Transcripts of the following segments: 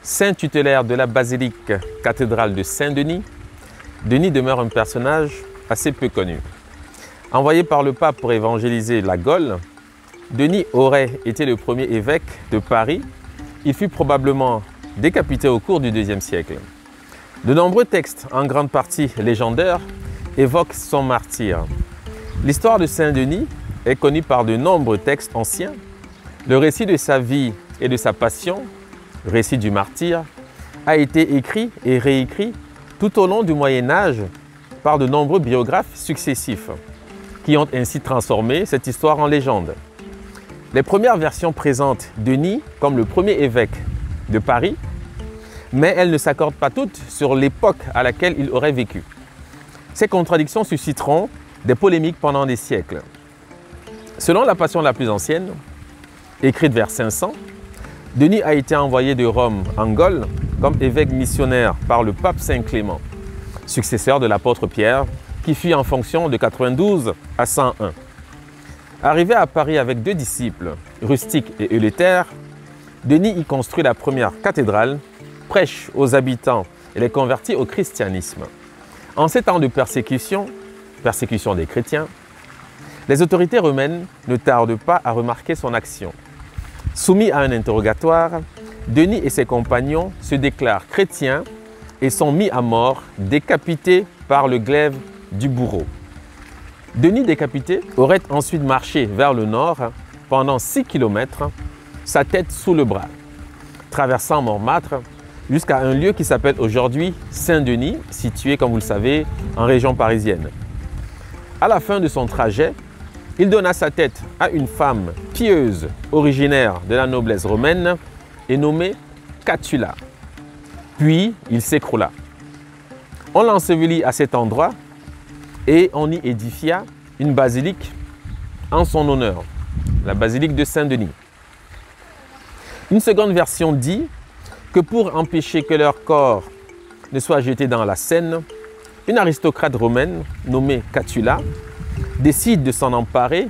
Saint tutélaire de la basilique cathédrale de Saint-Denis, Denis demeure un personnage assez peu connu. Envoyé par le pape pour évangéliser la Gaule, Denis aurait été le premier évêque de Paris. Il fut probablement décapité au cours du IIe siècle. De nombreux textes, en grande partie légendaires, évoquent son martyre. L'histoire de Saint-Denis est connue par de nombreux textes anciens. Le récit de sa vie et de sa passion, le récit du martyre, a été écrit et réécrit tout au long du Moyen-Âge par de nombreux biographes successifs qui ont ainsi transformé cette histoire en légende. Les premières versions présentent Denis comme le premier évêque de Paris, mais elles ne s'accordent pas toutes sur l'époque à laquelle il aurait vécu. Ces contradictions susciteront des polémiques pendant des siècles. Selon la Passion la plus ancienne, écrite vers 500, Denis a été envoyé de Rome en Gaule comme évêque missionnaire par le pape Saint Clément, successeur de l'apôtre Pierre, qui fut en fonction de 92 à 101. Arrivé à Paris avec 2 disciples, Rustique et Euléther, Denis y construit la première cathédrale, prêche aux habitants et les convertit au christianisme. En ces temps de persécution des chrétiens, les autorités romaines ne tardent pas à remarquer son action. Soumis à un interrogatoire, Denis et ses compagnons se déclarent chrétiens et sont mis à mort, décapités par le glaive du bourreau. Denis décapité aurait ensuite marché vers le nord pendant 6 km, sa tête sous le bras, traversant Montmartre jusqu'à un lieu qui s'appelle aujourd'hui Saint-Denis, situé, comme vous le savez, en région parisienne. À la fin de son trajet, il donna sa tête à une femme pieuse originaire de la noblesse romaine et nommée Catula. Puis il s'écroula. On l'ensevelit à cet endroit et on y édifia une basilique en son honneur, la basilique de Saint-Denis. Une seconde version dit que pour empêcher que leur corps ne soit jeté dans la Seine, une aristocrate romaine nommée Catula décide de s'en emparer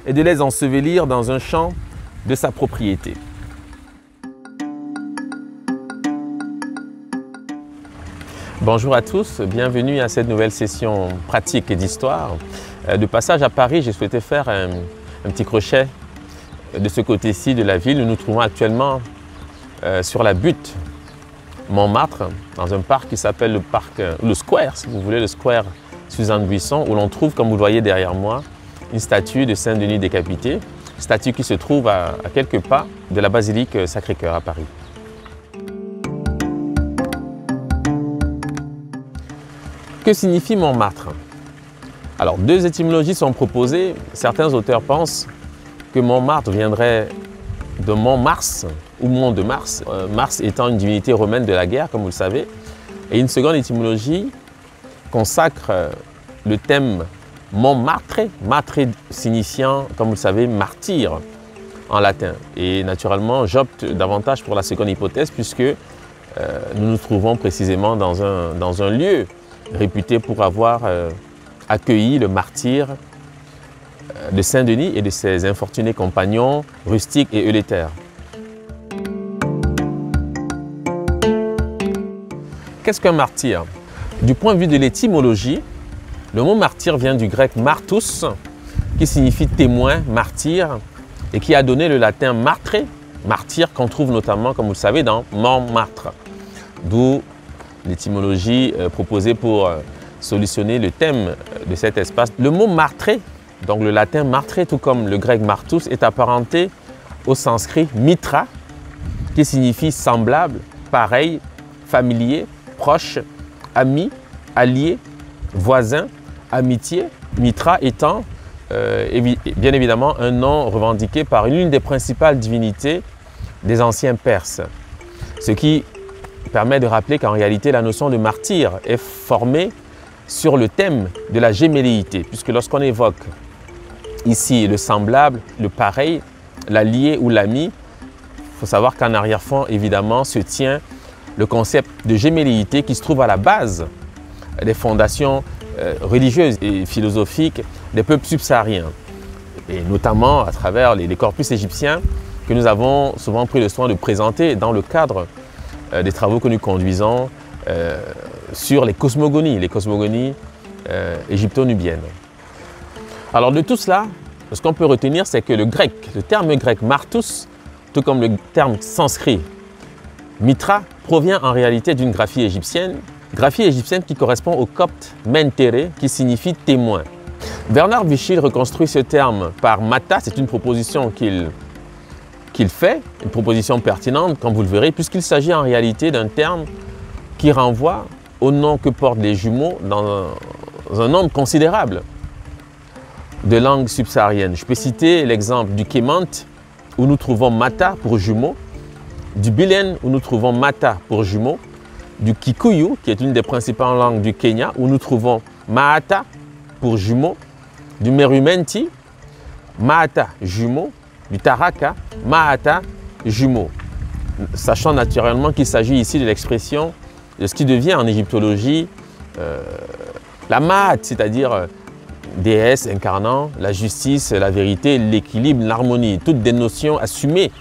et de les ensevelir dans un champ de sa propriété. Bonjour à tous, bienvenue à cette nouvelle session pratique et d'histoire. De passage à Paris, j'ai souhaité faire un petit crochet de ce côté-ci de la ville. Nous nous trouvons actuellement sur la butte Montmartre, dans un parc qui s'appelle le Square, si vous voulez, le Square sous un buisson, où l'on trouve, comme vous le voyez derrière moi, une statue de Saint-Denis décapité, statue qui se trouve à quelques pas de la basilique Sacré-Cœur à Paris. Que signifie Montmartre? Alors, deux étymologies sont proposées. Certains auteurs pensent que Montmartre viendrait de Mont-Mars ou Mont de Mars, Mars étant une divinité romaine de la guerre, comme vous le savez. Et une seconde étymologie consacre le thème Montmartre, matre signifiant, comme vous le savez, martyr en latin. Et naturellement, j'opte davantage pour la seconde hypothèse puisque nous nous trouvons précisément dans un lieu réputé pour avoir accueilli le martyr de Saint-Denis et de ses infortunés compagnons rustiques et eulétères. Qu'est-ce qu'un martyr? Du point de vue de l'étymologie, le mot martyr vient du grec martus, qui signifie témoin, martyr, et qui a donné le latin martre, martyr, qu'on trouve notamment, comme vous le savez, dans Montmartre. D'où l'étymologie proposée pour solutionner le thème de cet espace. Le mot martre, donc le latin martre, tout comme le grec martus, est apparenté au sanskrit mitra, qui signifie semblable, pareil, familier, proche, ami, allié, voisin, amitié. Mitra étant bien évidemment un nom revendiqué par l'une des principales divinités des anciens Perses. Ce qui permet de rappeler qu'en réalité la notion de martyr est formée sur le thème de la gémelléité, puisque lorsqu'on évoque ici le semblable, le pareil, l'allié ou l'ami, il faut savoir qu'en arrière-fond, évidemment, se tient le concept de gémelléité qui se trouve à la base des fondations religieuses et philosophiques des peuples subsahariens, et notamment à travers les corpus égyptiens que nous avons souvent pris le soin de présenter dans le cadre des travaux que nous conduisons sur les cosmogonies égypto-nubiennes. Alors de tout cela, ce qu'on peut retenir, c'est que le terme grec martus, tout comme le terme sanskrit mitra, provient en réalité d'une graphie égyptienne qui correspond au copte mentere, qui signifie témoin. Bernard Vichy reconstruit ce terme par mata, c'est une proposition qu'il fait, une proposition pertinente, comme vous le verrez, puisqu'il s'agit en réalité d'un terme qui renvoie au nom que portent les jumeaux dans un nombre considérable de langues subsahariennes. Je peux citer l'exemple du Kémant, où nous trouvons mata pour jumeaux, du Bilen, où nous trouvons mata pour jumeaux, du Kikuyu, qui est une des principales langues du Kenya, où nous trouvons maata pour jumeaux, du Merumenti, maata jumeaux, du Taraka, maata jumeaux. Sachant naturellement qu'il s'agit ici de l'expression de ce qui devient en égyptologie la maat, c'est-à-dire déesse incarnant la justice, la vérité, l'équilibre, l'harmonie, toutes des notions assumées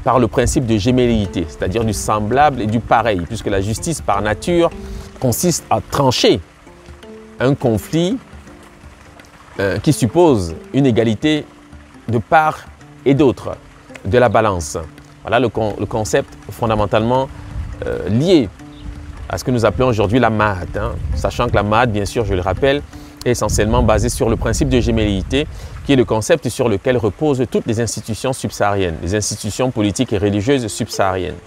par le principe de gémelléité, c'est-à-dire du semblable et du pareil, puisque la justice par nature consiste à trancher un conflit qui suppose une égalité de part et d'autre de la balance. Voilà le concept fondamentalement lié à ce que nous appelons aujourd'hui la Maat, sachant que la Maat, bien sûr, je le rappelle, est essentiellement basée sur le principe de gémelléité, qui est le concept sur lequel reposent toutes les institutions subsahariennes, les institutions politiques et religieuses subsahariennes.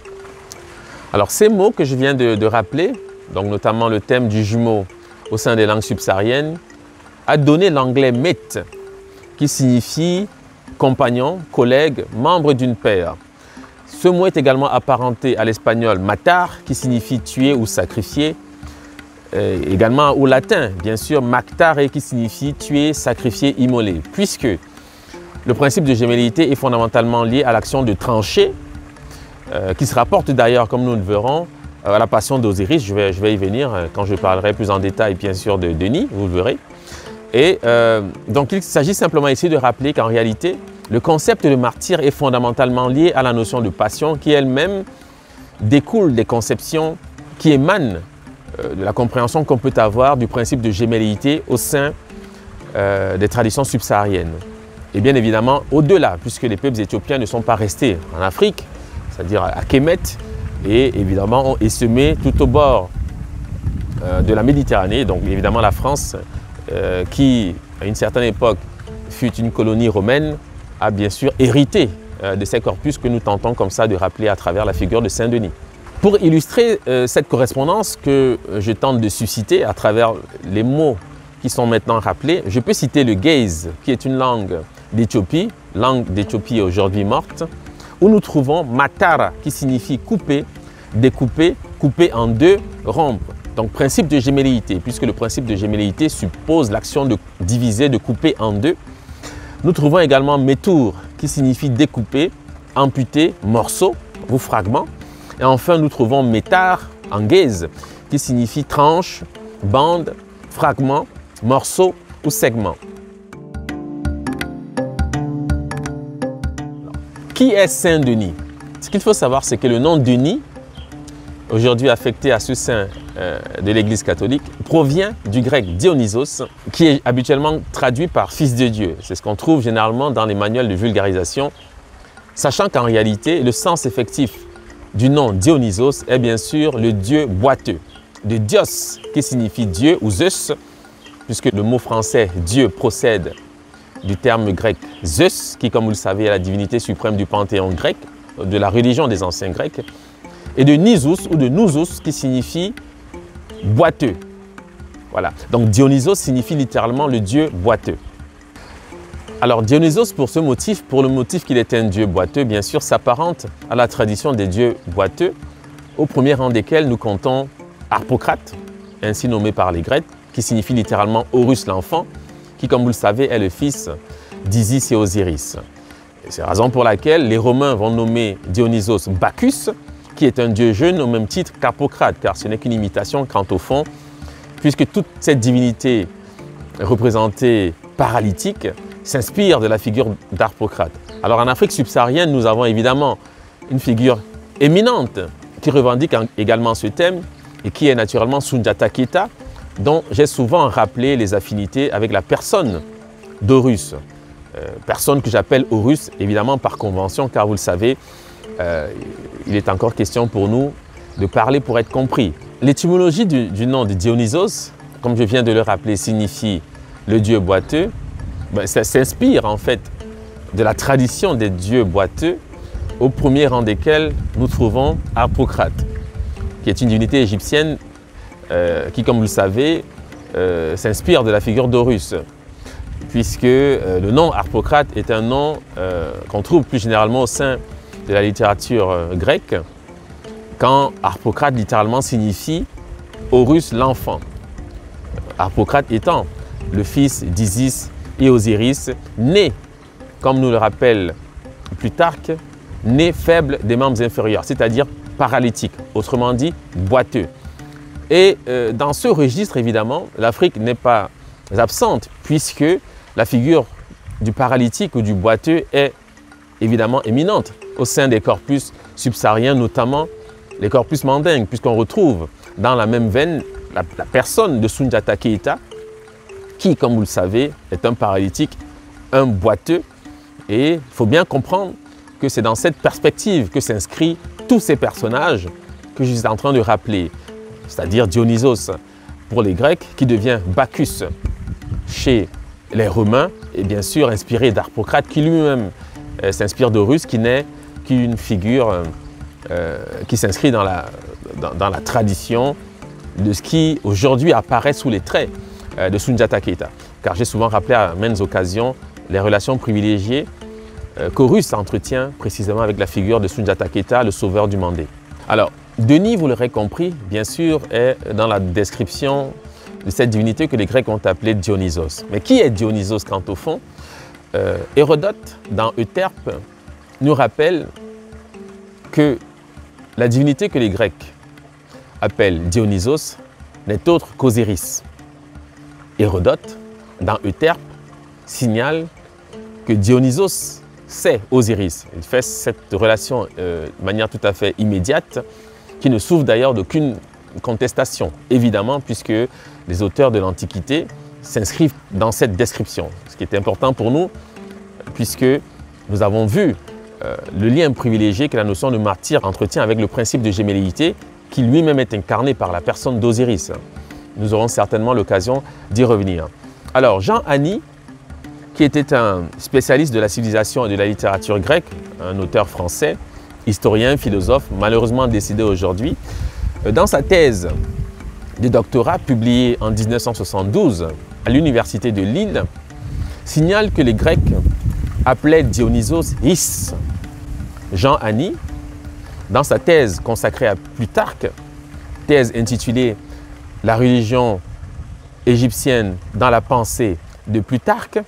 Alors ces mots que je viens de rappeler, donc notamment le thème du jumeau au sein des langues subsahariennes, a donné l'anglais mate, qui signifie compagnon, collègue, membre d'une paire. Ce mot est également apparenté à l'espagnol matar, qui signifie tuer ou sacrifier, également au latin, bien sûr, mactare, qui signifie tuer, sacrifier, immoler, puisque le principe de gémelléité est fondamentalement lié à l'action de trancher, qui se rapporte d'ailleurs, comme nous le verrons, à la passion d'Osiris. Je vais y venir quand je parlerai plus en détail, bien sûr, de Denis, vous le verrez. Et donc il s'agit simplement ici de rappeler qu'en réalité, le concept de martyr est fondamentalement lié à la notion de passion qui elle-même découle des conceptions qui émanent de la compréhension qu'on peut avoir du principe de gémelléité au sein des traditions subsahariennes. Et bien évidemment, au-delà, puisque les peuples éthiopiens ne sont pas restés en Afrique, c'est-à-dire à Kémet, et évidemment ont essaimé tout au bord de la Méditerranée, donc évidemment la France, qui à une certaine époque fut une colonie romaine, a bien sûr hérité de ces corpus que nous tentons comme ça de rappeler à travers la figure de Saint-Denis. Pour illustrer cette correspondance que je tente de susciter à travers les mots qui sont maintenant rappelés, je peux citer le Ge'ez, qui est une langue d'Éthiopie aujourd'hui morte, où nous trouvons matara, qui signifie couper, découper, couper en deux, rompre. Donc principe de gémelléité, puisque le principe de gémelléité suppose l'action de diviser, de couper en deux. Nous trouvons également métour, qui signifie découper, amputer, morceau ou fragment. Et enfin, nous trouvons métar en Ge'ez, qui signifie tranche, bande, fragment, morceau ou segment. Qui est Saint Denis? Ce qu'il faut savoir, c'est que le nom Denis, aujourd'hui affecté à ce saint de l'Église catholique, provient du grec Dionysos, qui est habituellement traduit par Fils de Dieu. C'est ce qu'on trouve généralement dans les manuels de vulgarisation, sachant qu'en réalité, le sens effectif du nom Dionysos est bien sûr le dieu boiteux, de Dios, qui signifie Dieu ou Zeus, puisque le mot français Dieu procède du terme grec Zeus, qui, comme vous le savez, est la divinité suprême du panthéon grec, de la religion des anciens grecs, et de Nisus ou de Nusus, qui signifie boiteux. Voilà. Donc Dionysos signifie littéralement le dieu boiteux. Alors Dionysos, pour le motif qu'il est un dieu boiteux, bien sûr, s'apparente à la tradition des dieux boiteux, au premier rang desquels nous comptons Harpocrate, ainsi nommé par les Grecs, qui signifie littéralement Horus l'enfant, qui, comme vous le savez, est le fils d'Isis et Osiris. C'est la raison pour laquelle les Romains vont nommer Dionysos Bacchus, qui est un dieu jeune au même titre qu'Harpocrate, car ce n'est qu'une imitation quant au fond, puisque toute cette divinité représentée paralytique s'inspire de la figure d'Harpocrate. Alors en Afrique subsaharienne, nous avons évidemment une figure éminente qui revendique également ce thème et qui est naturellement Sundiata Keita, dont j'ai souvent rappelé les affinités avec la personne d'Horus. Personne que j'appelle Horus, évidemment par convention, car vous le savez, il est encore question pour nous de parler pour être compris. L'étymologie du nom de Dionysos, comme je viens de le rappeler, signifie le dieu boiteux. Ça s'inspire en fait de la tradition des dieux boiteux, au premier rang desquels nous trouvons Harpocrate, qui est une divinité égyptienne qui, comme vous le savez, s'inspire de la figure d'Horus, puisque le nom Harpocrate est un nom qu'on trouve plus généralement au sein de la littérature grecque, quand Harpocrate littéralement signifie Horus l'enfant. Harpocrate étant le fils d'Isis et Osiris, né, comme nous le rappelle Plutarque, né faible des membres inférieurs, c'est-à-dire paralytique, autrement dit boiteux. Et dans ce registre, évidemment, l'Afrique n'est pas absente, puisque la figure du paralytique ou du boiteux est évidemment éminente au sein des corpus subsahariens, notamment les corpus mandingues, puisqu'on retrouve dans la même veine la personne de Sundiata Keita, qui, comme vous le savez, est un paralytique, un boiteux. Et il faut bien comprendre que c'est dans cette perspective que s'inscrivent tous ces personnages que je suis en train de rappeler, c'est-à-dire Dionysos pour les Grecs, qui devient Bacchus chez les Romains, et bien sûr inspiré d'Harpocrate, qui lui-même s'inspire d'Horus, qui n'est qu'une figure qui s'inscrit dans la tradition de ce qui aujourd'hui apparaît sous les traits de Sundiata Keita. Car j'ai souvent rappelé à maintes occasions les relations privilégiées qu'Horus entretient précisément avec la figure de Sundiata Keita, le sauveur du Mandé. Alors, Denis, vous l'aurez compris, bien sûr, est dans la description de cette divinité que les Grecs ont appelée Dionysos. Mais qui est Dionysos quant au fond? Hérodote, dans Euterpe, nous rappelle que la divinité que les Grecs appellent Dionysos n'est autre qu'Osiris. Hérodote, dans Euterpe, signale que Dionysos c'est Osiris. Il fait cette relation de manière tout à fait immédiate, qui ne souffre d'ailleurs d'aucune contestation, évidemment, puisque les auteurs de l'Antiquité s'inscrivent dans cette description. Ce qui est important pour nous, puisque nous avons vu le lien privilégié que la notion de martyr entretient avec le principe de gémelléité, qui lui-même est incarné par la personne d'Osiris. nous aurons certainement l'occasion d'y revenir. Alors, Jean Annie, qui était un spécialiste de la civilisation et de la littérature grecque, un auteur français, historien, philosophe, malheureusement décédé aujourd'hui, dans sa thèse de doctorat publiée en 1972 à l'université de Lille, signale que les Grecs appelaient Dionysos Is. Jean Annie, dans sa thèse consacrée à Plutarque, thèse intitulée « La religion égyptienne dans la pensée de Plutarque »,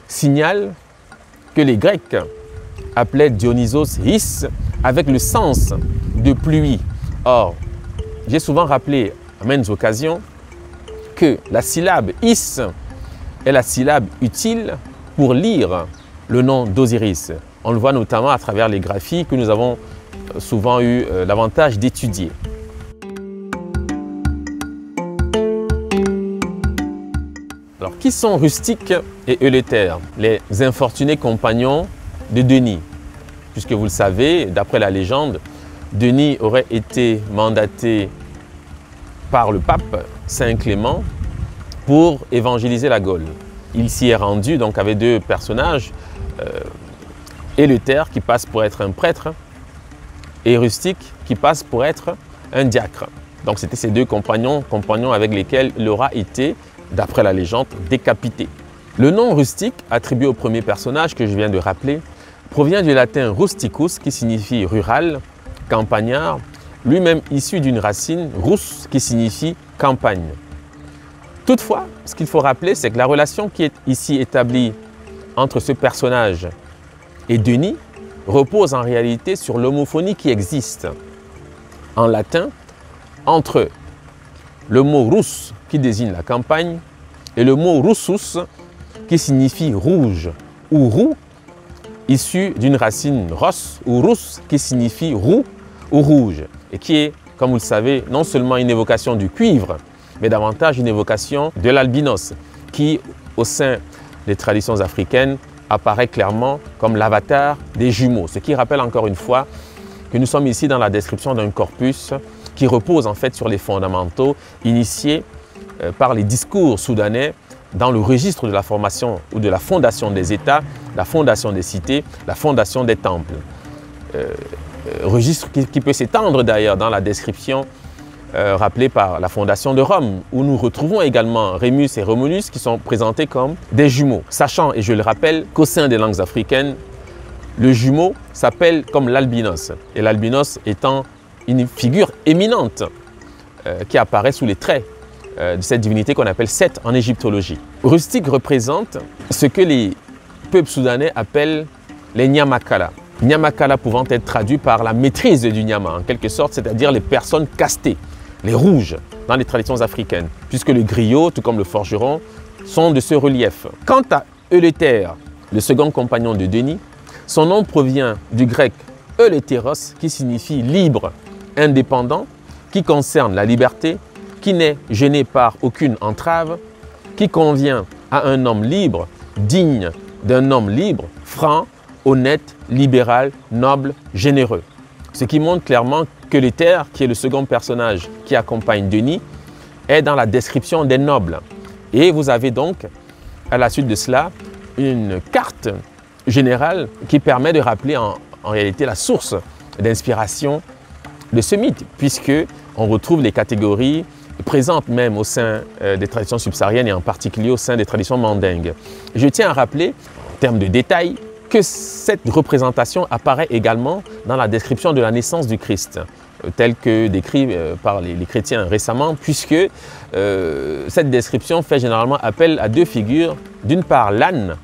signale que les Grecs appelaient Dionysos Is avec le sens de pluie. Or, j'ai souvent rappelé à maintes occasions que la syllabe Is est la syllabe utile pour lire le nom d'Osiris. On le voit notamment à travers les graphies que nous avons souvent eu l'avantage d'étudier. Alors, qui sont Rustique et Euléther, les infortunés compagnons de Denis? Puisque vous le savez, d'après la légende, Denis aurait été mandaté par le pape Saint Clément pour évangéliser la Gaule. Il s'y est rendu donc avec deux personnages, Euléther qui passe pour être un prêtre et Rustique qui passe pour être un diacre. Donc c'était ces deux compagnons avec lesquels il aura été, d'après la légende, décapité. Le nom Rustique, attribué au premier personnage que je viens de rappeler, provient du latin rusticus qui signifie rural, campagnard, lui-même issu d'une racine rus qui signifie campagne. Toutefois, ce qu'il faut rappeler, c'est que la relation qui est ici établie entre ce personnage et Denis repose en réalité sur l'homophonie qui existe en latin entre le mot rus qui désigne la campagne et le mot russus qui signifie rouge ou roux, issu d'une racine ros ou rus qui signifie roux ou rouge et qui est, comme vous le savez, non seulement une évocation du cuivre, mais davantage une évocation de l'albinos qui, au sein des traditions africaines, apparaît clairement comme l'avatar des jumeaux. Ce qui rappelle encore une fois que nous sommes ici dans la description d'un corpus qui repose en fait sur les fondamentaux initiés par les discours soudanais dans le registre de la formation ou de la fondation des États, la fondation des cités, la fondation des temples. Registre qui peut s'étendre d'ailleurs dans la description rappelée par la fondation de Rome, où nous retrouvons également Rémus et Romulus qui sont présentés comme des jumeaux. Sachant, et je le rappelle, qu'au sein des langues africaines, le jumeau s'appelle comme l'albinos, et l'albinos étant une figure éminente qui apparaît sous les traits de cette divinité qu'on appelle Seth en égyptologie. Rustique représente ce que les peuples soudanais appellent les Nyamakala. Nyamakala pouvant être traduit par la maîtrise du Nyama, en quelque sorte, c'est-à-dire les personnes castées, les rouges, dans les traditions africaines, puisque le griot, tout comme le forgeron, sont de ce relief. Quant à Euléther, le second compagnon de Denis, son nom provient du grec Eulétéros, qui signifie libre, indépendant, qui concerne la liberté, qui n'est gêné par aucune entrave, qui convient à un homme libre, digne d'un homme libre, franc, honnête, libéral, noble, généreux. Ce qui montre clairement que Euléther, qui est le second personnage qui accompagne Denis, est dans la description des nobles. Et vous avez donc, à la suite de cela, une carte générale qui permet de rappeler en réalité la source d'inspiration de ce mythe, puisque on retrouve les catégories présentes même au sein des traditions subsahariennes et en particulier au sein des traditions mandingues. Je tiens à rappeler, en termes de détails, que cette représentation apparaît également dans la description de la naissance du Christ, telle que décrite par les chrétiens récemment, puisque cette description fait généralement appel à deux figures. D'une part, l'âne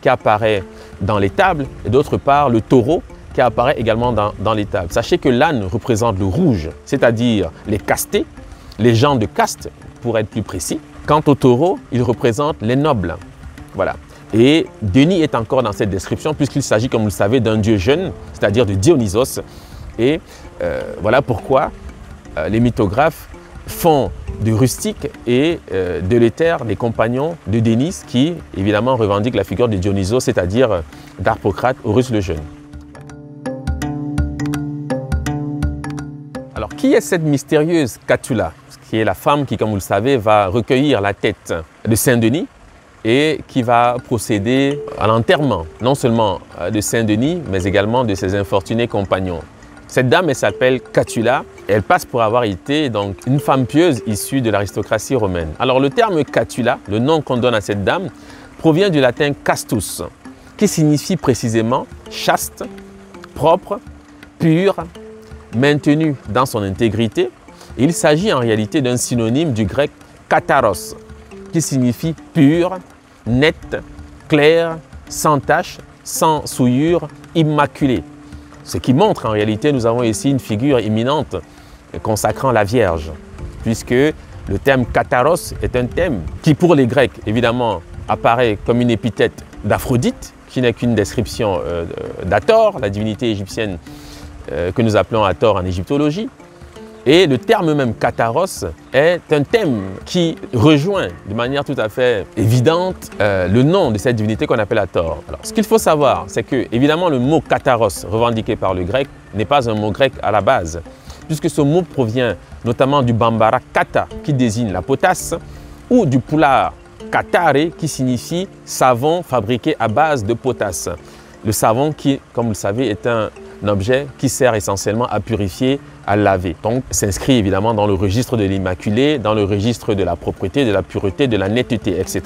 qui apparaît dans les tables, et d'autre part, le taureau qui apparaît également dans les tables. Sachez que l'âne représente le rouge, c'est-à-dire les castés, les gens de caste, pour être plus précis. Quant au taureau, il représente les nobles. Voilà. Et Denis est encore dans cette description puisqu'il s'agit, comme vous le savez, d'un dieu jeune, c'est-à-dire de Dionysos. Et voilà pourquoi les mythographes font de Rustique et d'Euléther des compagnons de Denis qui, évidemment, revendiquent la figure de Dionysos, c'est-à-dire d'Harpocrate, Horus le Jeune. Alors, qui est cette mystérieuse Catulla? qui est la femme qui, comme vous le savez, va recueillir la tête de Saint-Denis et qui va procéder à l'enterrement, non seulement de Saint-Denis, mais également de ses infortunés compagnons. Cette dame, elle s'appelle Catula. Elle passe pour avoir été donc une femme pieuse issue de l'aristocratie romaine. Alors le terme Catula, le nom qu'on donne à cette dame, provient du latin castus, qui signifie précisément chaste, propre, pur, maintenu dans son intégrité. Il s'agit en réalité d'un synonyme du grec katharos, qui signifie pur, net, clair, sans tache, sans souillure, immaculé. Ce qui montre en réalité, nous avons ici une figure éminente consacrant la Vierge, puisque le terme katharos est un thème qui pour les Grecs évidemment apparaît comme une épithète d'Aphrodite, qui n'est qu'une description d'Hathor, la divinité égyptienne que nous appelons Hathor en égyptologie. Et le terme même katharos est un thème qui rejoint de manière tout à fait évidente le nom de cette divinité qu'on appelle Hathor. Alors, ce qu'il faut savoir, c'est que évidemment le mot katharos revendiqué par le grec n'est pas un mot grec à la base, puisque ce mot provient notamment du bambara kata qui désigne la potasse, ou du pulaar kathare qui signifie savon fabriqué à base de potasse. Le savon qui, comme vous le savez, est un objet qui sert essentiellement à purifier, à laver. Donc, s'inscrit évidemment dans le registre de l'immaculé, dans le registre de la propreté, de la pureté, de la netteté, etc.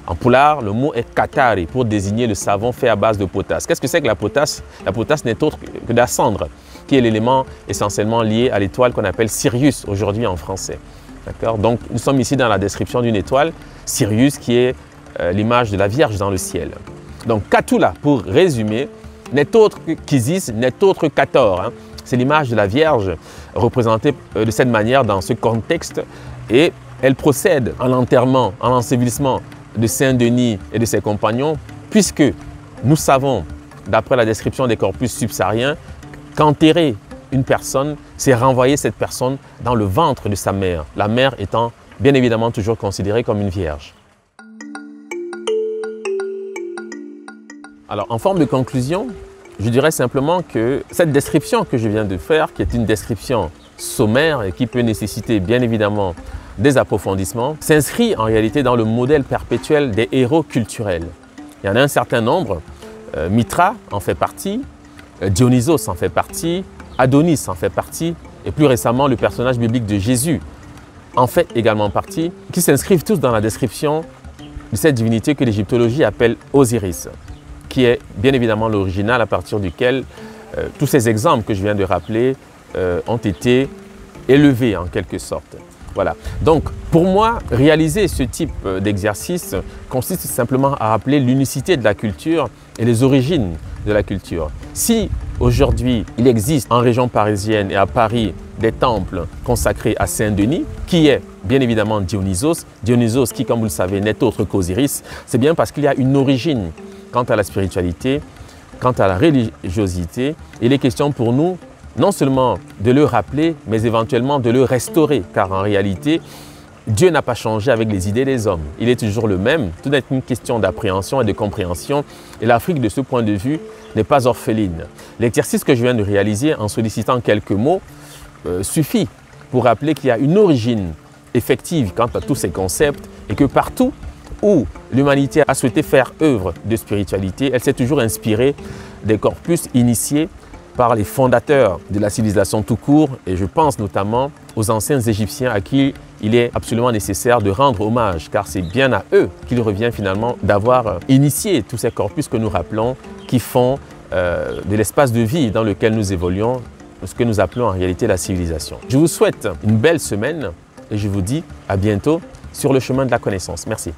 En pulaar, le mot est kathare pour désigner le savon fait à base de potasse. Qu'est-ce que c'est que la potasse? La potasse n'est autre que de la cendre, qui est l'élément essentiellement lié à l'étoile qu'on appelle Sirius aujourd'hui en français. Donc, nous sommes ici dans la description d'une étoile, Sirius, qui est l'image de la Vierge dans le ciel. Donc, Catula, pour résumer, n'est autre qu'Isis, n'est autre qu'Hathor. Hein. C'est l'image de la Vierge représentée de cette manière dans ce contexte. Et elle procède à l'enterrement, à l'ensevelissement de Saint-Denis et de ses compagnons, puisque nous savons, d'après la description des corpus subsahariens, qu'enterrer une personne, c'est renvoyer cette personne dans le ventre de sa mère, la mère étant bien évidemment toujours considérée comme une vierge. Alors, en forme de conclusion, je dirais simplement que cette description que je viens de faire, qui est une description sommaire et qui peut nécessiter bien évidemment des approfondissements, s'inscrit en réalité dans le modèle perpétuel des héros culturels. Il y en a un certain nombre, Mithra en fait partie, Dionysos en fait partie, Adonis en fait partie, et plus récemment le personnage biblique de Jésus en fait également partie, qui s'inscrivent tous dans la description de cette divinité que l'égyptologie appelle Osiris, qui est bien évidemment l'original à partir duquel tous ces exemples que je viens de rappeler ont été élevés en quelque sorte. Voilà. Donc pour moi, réaliser ce type d'exercice consiste simplement à rappeler l'unicité de la culture et les origines de la culture. Si aujourd'hui il existe en région parisienne et à Paris des temples consacrés à Saint-Denis, qui est bien évidemment Dionysos, Dionysos qui, comme vous le savez, n'est autre qu'Osiris, c'est bien parce qu'il y a une origine quant à la spiritualité, quant à la religiosité. Il est question pour nous non seulement de le rappeler, mais éventuellement de le restaurer, car en réalité, Dieu n'a pas changé avec les idées des hommes. Il est toujours le même. Tout est une question d'appréhension et de compréhension. Et l'Afrique, de ce point de vue, n'est pas orpheline. L'exercice que je viens de réaliser en sollicitant quelques mots suffit pour rappeler qu'il y a une origine effective quant à tous ces concepts et que partout où l'humanité a souhaité faire œuvre de spiritualité, elle s'est toujours inspirée des corpus initiés par les fondateurs de la civilisation tout court, et je pense notamment aux anciens Égyptiens à qui il est absolument nécessaire de rendre hommage, car c'est bien à eux qu'il revient finalement d'avoir initié tous ces corpus que nous rappelons, qui font de l'espace de vie dans lequel nous évoluons, ce que nous appelons en réalité la civilisation. Je vous souhaite une belle semaine et je vous dis à bientôt sur le chemin de la connaissance. Merci.